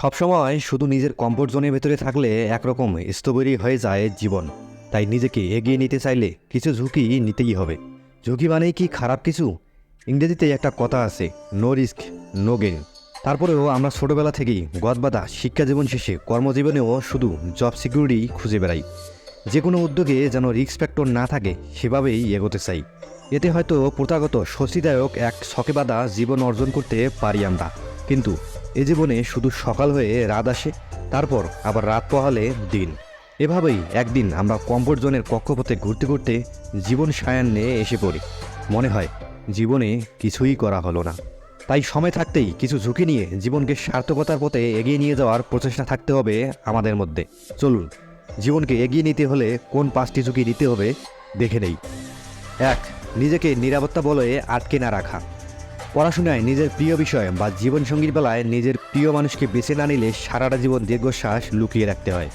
সবসময় শুধু নিজের কমফোর্ট জোনের ভেতরে থাকলে একরকম স্থবিরই হয়ে যায় জীবন। তাই নিজেকে এগিয়ে নিতে চাইলে কিছু ঝুঁকি নিতেই হবে। ঝুঁকি মানেই কি খারাপ কিছু? ইংরেজিতে একটা কথা আছে, নো রিস্ক নো গেইন। তারপরেও আমরা ছোটবেলা থেকেই গদবাঁধা শিক্ষা জীবন শেষে কর্মজীবনেও শুধু জব সিকিউরিটি খুঁজে বেড়াই। যে কোনো উদ্যোগে যেন রিস্ক ফ্যাক্টর না থাকে সেভাবেই এগোতে চাই। এতে হয়তো প্রথাগত স্বস্তিদায়ক এক ছকে বাঁধা জীবন অর্জন করতে পারি আমরা, কিন্তু এ জীবনে শুধু সকাল হয়ে রাত আসে, তারপর আবার রাত পোহালে দিন। এভাবেই একদিন আমরা কমফোর্ট জোনের কক্ষপথে ঘুরতে ঘুরতে জীবন সায়ান্নে এসে পড়ি। মনে হয় জীবনে কিছুই করা হলো না। তাই সময় থাকতেই কিছু ঝুঁকি নিয়ে জীবনকে সার্থকতার পথে এগিয়ে নিয়ে যাওয়ার প্রচেষ্টা থাকতে হবে আমাদের মধ্যে। চলুন, জীবনকে এগিয়ে নিতে হলে কোন 5টি ঝুঁকি নিতে হবে দেখে নেই। 1. নিজেকে নিরাপত্তা বলয়ে আটকে না রাখা। পড়াশোনায় নিজের প্রিয় বিষয় বা জীবনসঙ্গীর বেলায় নিজের প্রিয় মানুষকে বেছে না নিলে সারাটা জীবন দীর্ঘশ্বাস লুকিয়ে রাখতে হয়।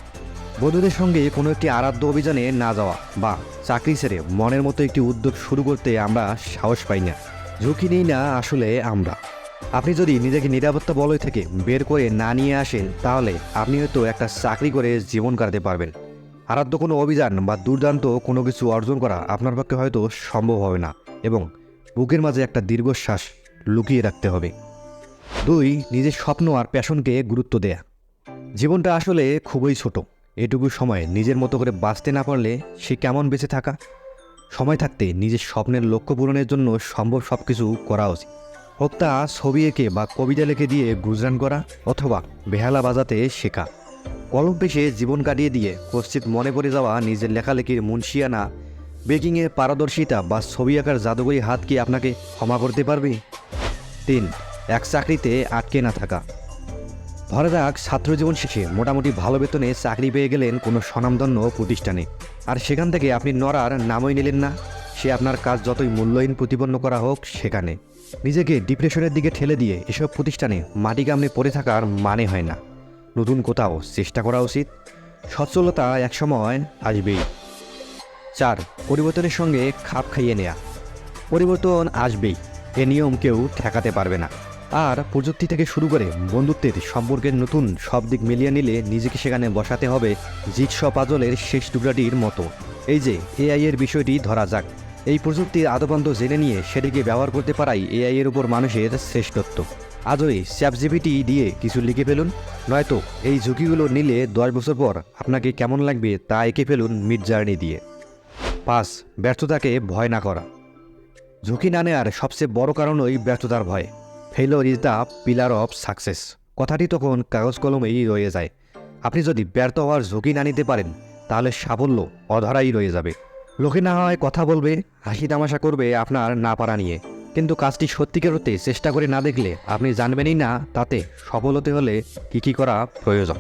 বন্ধুদের সঙ্গে কোনো একটি আরাধ্য অভিযানে না যাওয়া বা চাকরি ছেড়ে মনের মতো একটি উদ্যোগ শুরু করতে আমরা সাহস পাই না। ঝুঁকি নিই না আসলে আমরা। আপনি যদি নিজেকে নিরাপত্তা বলয় থেকে বের করে না নিয়ে আসেন, তাহলে আপনি হয়তো একটা চাকরি করে জীবন কাটাতে পারবেন। আরাধ্য কোনো অভিযান বা দুর্দান্ত কোনো কিছু অর্জন করা আপনার পক্ষে হয়তো সম্ভব হবে না, এবং বুকের মাঝে একটা দীর্ঘশ্বাস লুকিয়ে রাখতে হবে। 2. নিজের স্বপ্ন আর প্যাশনকে গুরুত্ব দেয়া। জীবনটা আসলে খুবই ছোট। এটুকু সময় নিজের মতো করে বাঁচতে না পারলে সে কেমন বেঁচে থাকা? সময় থাকতে নিজের স্বপ্নের লক্ষ্য পূরণের জন্য সম্ভব সব কিছু করা উচিত। হোক তা ছবি এঁকে বা কবিতা লিখে দিয়ে গুজরান করা, অথবা বেহালা বাজাতে শেখা। কলম পেশে জীবন কাটিয়ে দিয়ে কশ্চিৎ মনে পড়ে যাওয়া নিজের লেখালেখির মুন্সিয়ানা, বেকিংয়ে পারদর্শিতা বা ছবি আঁকার জাদুকরী হাত কি আপনাকে ক্ষমা করতে পারবে? 3. এক চাকরিতে আটকে না থাকা। ধরা যাক ছাত্রজীবন শেষে মোটামুটি ভালো বেতনে চাকরি পেয়ে গেলেন কোনো স্বনামধন্য প্রতিষ্ঠানে, আর সেখান থেকে আপনি নড়ার নামই নিলেন না। সে আপনার কাজ যতই মূল্যহীন প্রতিপন্ন করা হোক, সেখানে নিজেকে ডিপ্রেশনের দিকে ঠেলে দিয়ে এসব প্রতিষ্ঠানে মাটি কামড়ে পড়ে থাকার মানে হয় না। নতুন কোথাও চেষ্টা করা উচিত। সচ্ছলতা একসময় আসবেই। 4. পরিবর্তনের সঙ্গে খাপ খাইয়ে নেয়া। পরিবর্তন আসবেই, এ নিয়ম কেউ ঠেকাতে পারবে না। আর প্রযুক্তি থেকে শুরু করে বন্ধুত্বের সম্পর্কের নতুন সব দিক মিলিয়ে নিলে নিজেকে সেখানে বসাতে হবে জিগস পাজলের শেষ টুকরাটির মতো। এই যে এআই এর বিষয়টি ধরা যাক, এই প্রযুক্তির আদপান্ত জেনে নিয়ে সেটিকে ব্যবহার করতে পারাই এআই এর উপর মানুষের শ্রেষ্ঠত্ব। আজই চ্যাটজিপিটি দিয়ে কিছু লিখে ফেলুন, নয়তো এই ঝুঁকিগুলো নিলে 10 বছর পর আপনাকে কেমন লাগবে তা এঁকে ফেলুন মিডজার্নি দিয়ে। 5. ব্যর্থতাকে ভয় না করা। ঝুঁকি না নেওয়ার সবচেয়ে বড় কারণই ব্যর্থতার ভয়। Failure is the pillar of success কথাটি তখন কাগজ কলমেই রয়ে যায়। আপনি যদি ব্যর্থ হওয়ার ঝুঁকি না নিতে পারেন, তাহলে সাফল্য অধরাই রয়ে যাবে। লোকে না হয় কথা বলবে, হাসি তামাশা করবে আপনার না পারা নিয়ে, কিন্তু কাজটি সত্যিকার হতে চেষ্টা করে না দেখলে আপনি জানবেনই না তাতে সফল হতে হলে কী করা প্রয়োজন।